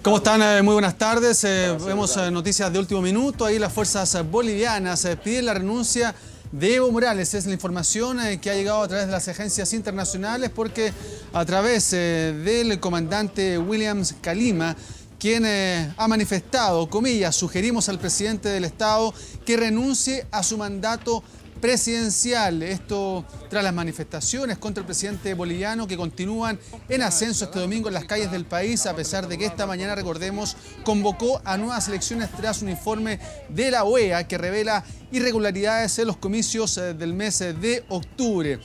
¿Cómo están? Muy buenas tardes. Vemos noticias de último minuto. Ahí las fuerzas bolivianas piden la renuncia de Evo Morales. Es la información que ha llegado a través de las agencias internacionales porque a través del comandante Williams Calima, quien ha manifestado, comillas, sugerimos al presidente del Estado que renuncie a su mandato presidencial. Esto tras las manifestaciones contra el presidente boliviano que continúan en ascenso este domingo en las calles del país, a pesar de que esta mañana, recordemos, convocó a nuevas elecciones tras un informe de la OEA que revela irregularidades en los comicios del mes de octubre.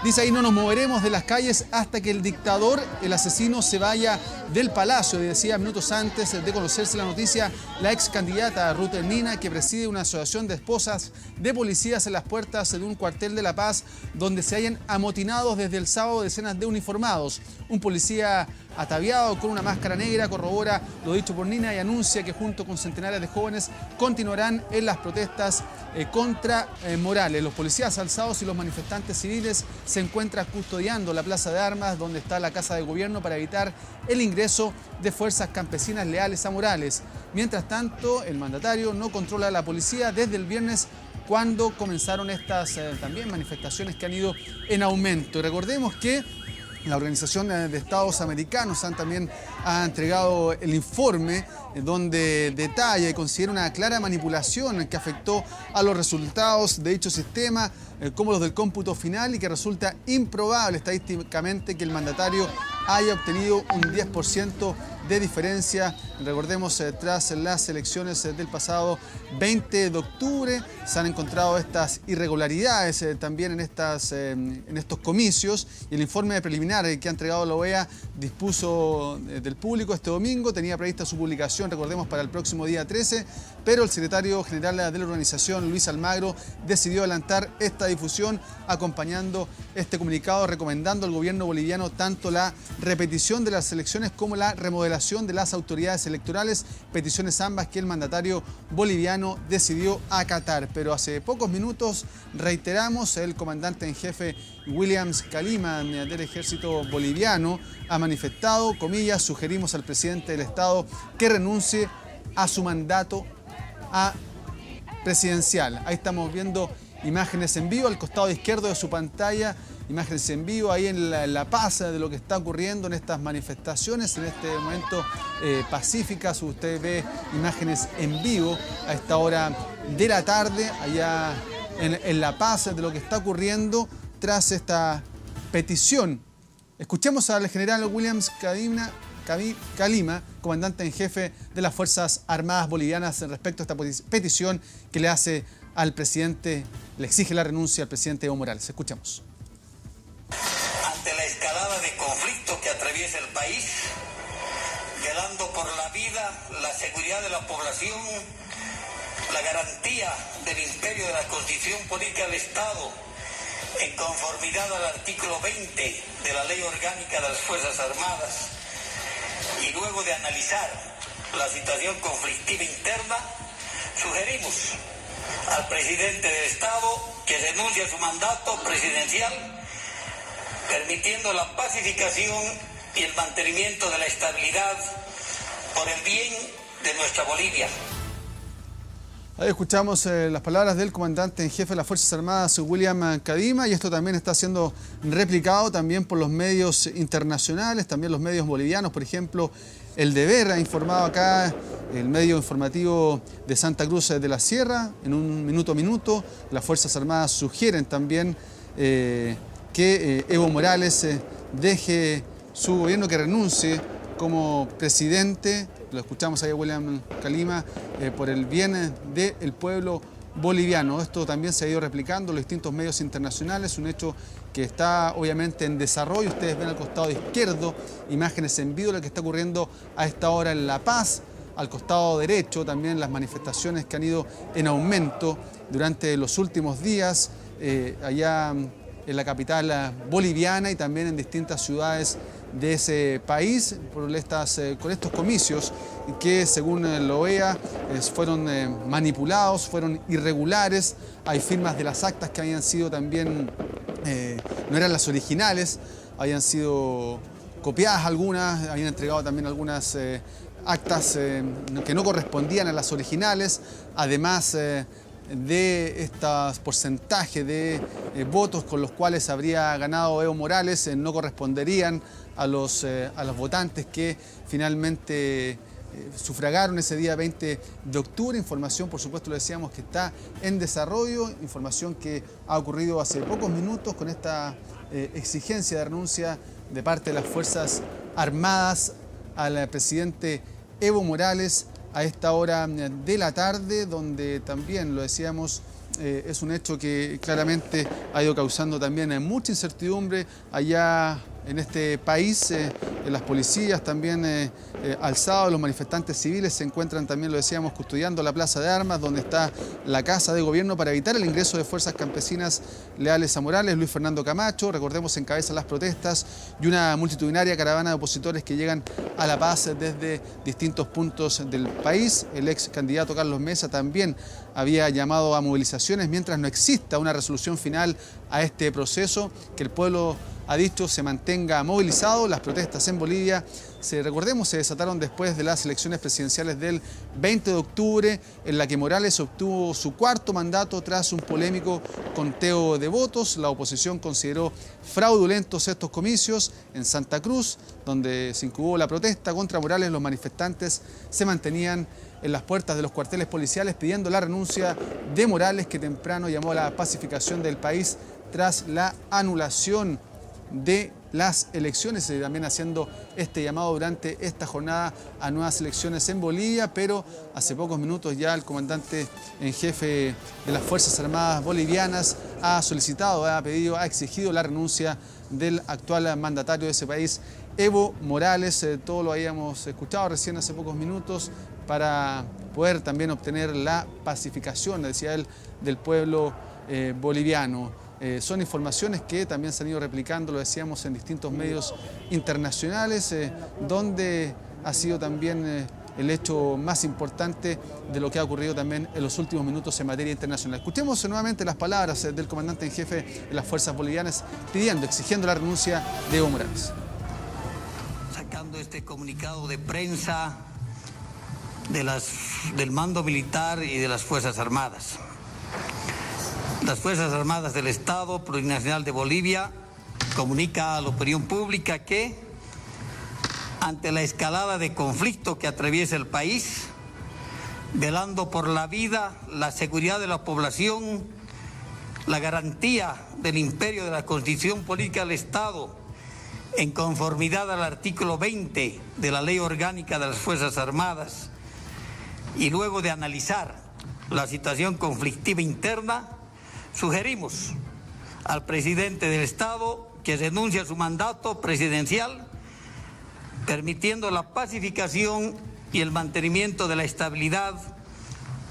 Dice ahí: no nos moveremos de las calles hasta que el dictador, el asesino, se vaya del palacio. Y decía minutos antes de conocerse la noticia la ex candidata Ruth Nina, que preside una asociación de esposas de policías en las puertas de un cuartel de La Paz, donde se hallan amotinados desde el sábado decenas de uniformados. Un policía ataviado con una máscara negra corrobora lo dicho por Nina y anuncia que junto con centenares de jóvenes continuarán en las protestas contra Morales. Los policías alzados y los manifestantes civiles se encuentran custodiando la plaza de armas donde está la casa de gobierno para evitar el ingreso de fuerzas campesinas leales a Morales. Mientras tanto, el mandatario no controla a la policía desde el viernes, cuando comenzaron estas también manifestaciones que han ido en aumento. Y recordemos que la Organización de Estados Americanos también ha entregado el informe donde detalla y considera una clara manipulación que afectó a los resultados de dicho sistema, como los del cómputo final, y que resulta improbable estadísticamente que el mandatario haya obtenido un 10% de diferencia. Recordemos, tras las elecciones del pasado 20 de octubre, se han encontrado estas irregularidades también en estos comicios, y el informe preliminar que ha entregado la OEA dispuso del público este domingo. Tenía prevista su publicación, recordemos, para el próximo día 13, pero el secretario general de la organización, Luis Almagro, decidió adelantar esta difusión, acompañando este comunicado, recomendando al gobierno boliviano tanto la repetición de las elecciones como la remodelación de las autoridades electorales, peticiones ambas que el mandatario boliviano decidió acatar. Pero hace pocos minutos, reiteramos, el comandante en jefe Williams Calima del ejército boliviano ha manifestado, comillas, sugerimos al presidente del Estado que renuncie a su mandato presidencial. Ahí estamos viendo imágenes en vivo al costado izquierdo de su pantalla, imágenes en vivo ahí en La Paz de lo que está ocurriendo en estas manifestaciones, en este momento pacíficas. Usted ve imágenes en vivo a esta hora de la tarde, allá en La Paz, de lo que está ocurriendo tras esta petición. Escuchemos al general Williams Calima, comandante en jefe de las Fuerzas Armadas Bolivianas, respecto a esta petición que le hace al presidente, le exige la renuncia al presidente Evo Morales. Escuchemos. Ante la escalada de conflictos que atraviesa el país, velando por la vida, la seguridad de la población, la garantía del imperio de la Constitución Política del Estado, en conformidad al artículo 20 de la Ley Orgánica de las Fuerzas Armadas, y luego de analizar la situación conflictiva interna, sugerimos al presidente del Estado que renuncie a su mandato presidencial, permitiendo la pacificación y el mantenimiento de la estabilidad por el bien de nuestra Bolivia. Ahí escuchamos las palabras del comandante en jefe de las Fuerzas Armadas, William Calima, y esto también está siendo replicado también por los medios internacionales, también los medios bolivianos. Por ejemplo, El Deber ha informado acá, el medio informativo de Santa Cruz de la Sierra, en un minuto a minuto. Las Fuerzas Armadas sugieren también que Evo Morales deje su gobierno, que renuncie como presidente. Lo escuchamos ahí a William Calima, por el bien del pueblo boliviano. Esto también se ha ido replicando en los distintos medios internacionales, un hecho que está obviamente en desarrollo. Ustedes ven al costado izquierdo imágenes en vivo de lo que está ocurriendo a esta hora en La Paz. Al costado derecho también las manifestaciones que han ido en aumento durante los últimos días, allá en la capital boliviana y también en distintas ciudades de ese país, con estos comicios que, según la OEA, fueron manipulados, fueron irregulares. Hay firmas de las actas que habían sido también, no eran las originales, habían sido copiadas algunas, habían entregado también algunas actas que no correspondían a las originales, además de estos porcentajes de votos con los cuales habría ganado Evo Morales no corresponderían a los votantes que finalmente sufragaron ese día 20 de octubre. Información, por supuesto, lo decíamos, que está en desarrollo, información que ha ocurrido hace pocos minutos con esta exigencia de renuncia de parte de las Fuerzas Armadas al presidente Evo Morales a esta hora de la tarde, donde también, lo decíamos, es un hecho que claramente ha ido causando también mucha incertidumbre allá en este país. Las policías también alzados, los manifestantes civiles se encuentran también, lo decíamos, custodiando la Plaza de Armas, donde está la Casa de Gobierno, para evitar el ingreso de fuerzas campesinas leales a Morales. Luis Fernando Camacho, recordemos, encabeza las protestas, y una multitudinaria caravana de opositores que llegan a La Paz desde distintos puntos del país. El ex candidato Carlos Mesa también había llamado a movilizaciones mientras no exista una resolución final a este proceso, que el pueblo, ha dicho, se mantenga movilizado. Las protestas en Bolivia, recordemos, se desataron después de las elecciones presidenciales del 20 de octubre, en la que Morales obtuvo su cuarto mandato tras un polémico conteo de votos. La oposición consideró fraudulentos estos comicios. En Santa Cruz, donde se incubó la protesta contra Morales, los manifestantes se mantenían en las puertas de los cuarteles policiales pidiendo la renuncia de Morales, que temprano llamó a la pacificación del país tras la anulación de las elecciones, y también haciendo este llamado durante esta jornada a nuevas elecciones en Bolivia. Pero hace pocos minutos ya el comandante en jefe de las Fuerzas Armadas bolivianas ha solicitado, ha pedido, ha exigido la renuncia del actual mandatario de ese país, Evo Morales. Todo lo habíamos escuchado recién hace pocos minutos, para poder también obtener la pacificación, decía él, del pueblo boliviano. Son informaciones que también se han ido replicando, lo decíamos, en distintos medios internacionales, donde ha sido también el hecho más importante de lo que ha ocurrido también en los últimos minutos en materia internacional. Escuchemos nuevamente las palabras del comandante en jefe de las fuerzas bolivianas pidiendo, exigiendo la renuncia de Evo Morales. Sacando este comunicado de prensa del mando militar y de las Fuerzas Armadas. Las Fuerzas Armadas del Estado Plurinacional de Bolivia comunica a la opinión pública que, ante la escalada de conflicto que atraviesa el país, velando por la vida, la seguridad de la población, la garantía del imperio de la Constitución Política del Estado, en conformidad al artículo 20 de la Ley Orgánica de las Fuerzas Armadas, y luego de analizar la situación conflictiva interna, sugerimos al presidente del Estado que renuncie a su mandato presidencial, permitiendo la pacificación y el mantenimiento de la estabilidad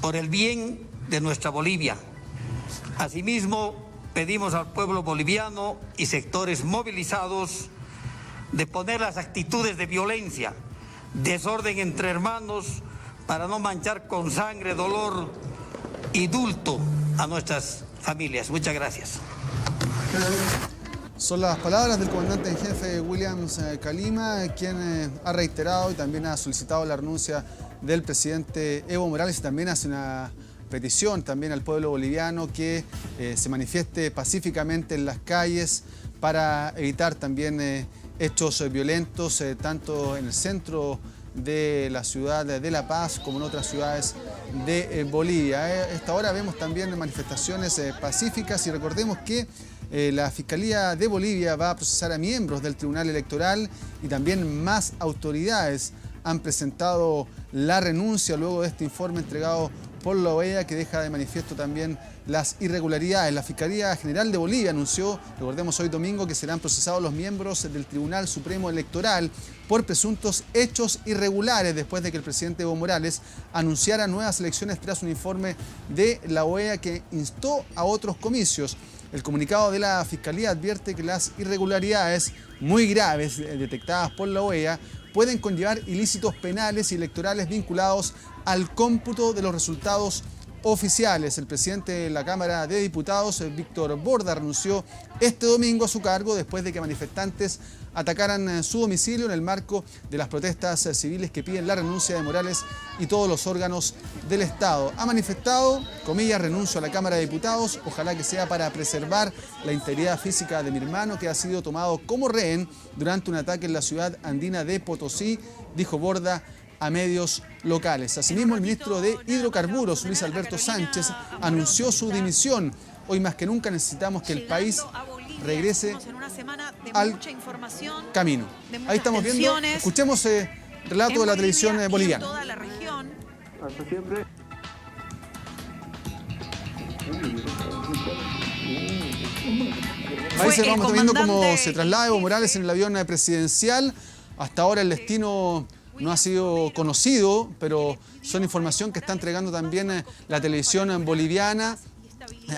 por el bien de nuestra Bolivia. Asimismo, pedimos al pueblo boliviano y sectores movilizados de poner las actitudes de violencia, desorden entre hermanos, para no manchar con sangre, dolor y dulto a nuestras familias. Muchas gracias. Son las palabras del comandante en jefe Williams Calima, quien ha reiterado y también ha solicitado la renuncia del presidente Evo Morales, y también hace una petición también al pueblo boliviano que se manifieste pacíficamente en las calles para evitar también hechos violentos, tanto en el centro de la ciudad de La Paz como en otras ciudades de Bolivia. A esta hora vemos también manifestaciones pacíficas, y recordemos que la Fiscalía de Bolivia va a procesar a miembros del Tribunal Electoral, y también más autoridades han presentado la renuncia luego de este informe entregado por la OEA, que deja de manifiesto también las irregularidades. La Fiscalía General de Bolivia anunció, recordemos hoy domingo, que serán procesados los miembros del Tribunal Supremo Electoral por presuntos hechos irregulares, después de que el presidente Evo Morales anunciara nuevas elecciones tras un informe de la OEA que instó a otros comicios. El comunicado de la Fiscalía advierte que las irregularidades muy graves detectadas por la OEA pueden conllevar ilícitos penales y electorales vinculados al cómputo de los resultados oficiales. El presidente de la Cámara de Diputados, Víctor Borda, renunció este domingo a su cargo después de que manifestantes atacaran su domicilio en el marco de las protestas civiles que piden la renuncia de Morales y todos los órganos del Estado. Ha manifestado, comillas, renuncio a la Cámara de Diputados, ojalá que sea para preservar la integridad física de mi hermano que ha sido tomado como rehén durante un ataque en la ciudad andina de Potosí, dijo Borda a medios locales. Asimismo, el ministro de Hidrocarburos, Luis Alberto Sánchez, anunció su dimisión. Hoy más que nunca necesitamos que el país regrese al camino. Ahí estamos viendo, escuchemos el relato de la televisión boliviana. Hasta siempre. Ahí se vamos viendo cómo se traslada Evo Morales en el avión presidencial. Hasta ahora el destino no ha sido conocido, pero son información que está entregando también la televisión boliviana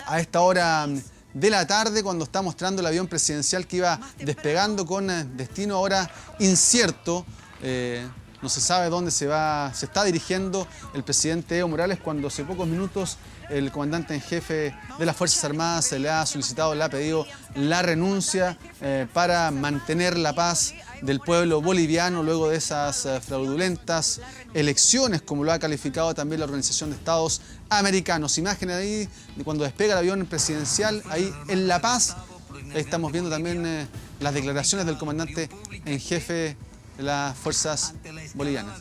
a esta hora de la tarde, cuando está mostrando el avión presidencial que iba despegando con destino ahora incierto. No se sabe dónde se está dirigiendo el presidente Evo Morales, cuando hace pocos minutos el comandante en jefe de las Fuerzas Armadas se le ha solicitado, le ha pedido la renuncia para mantener la paz del pueblo boliviano luego de esas fraudulentas elecciones, como lo ha calificado también la Organización de Estados Americanos. Imágenes ahí de cuando despega el avión presidencial, ahí en La Paz. Ahí estamos viendo también las declaraciones del comandante en jefe de las fuerzas bolivianas.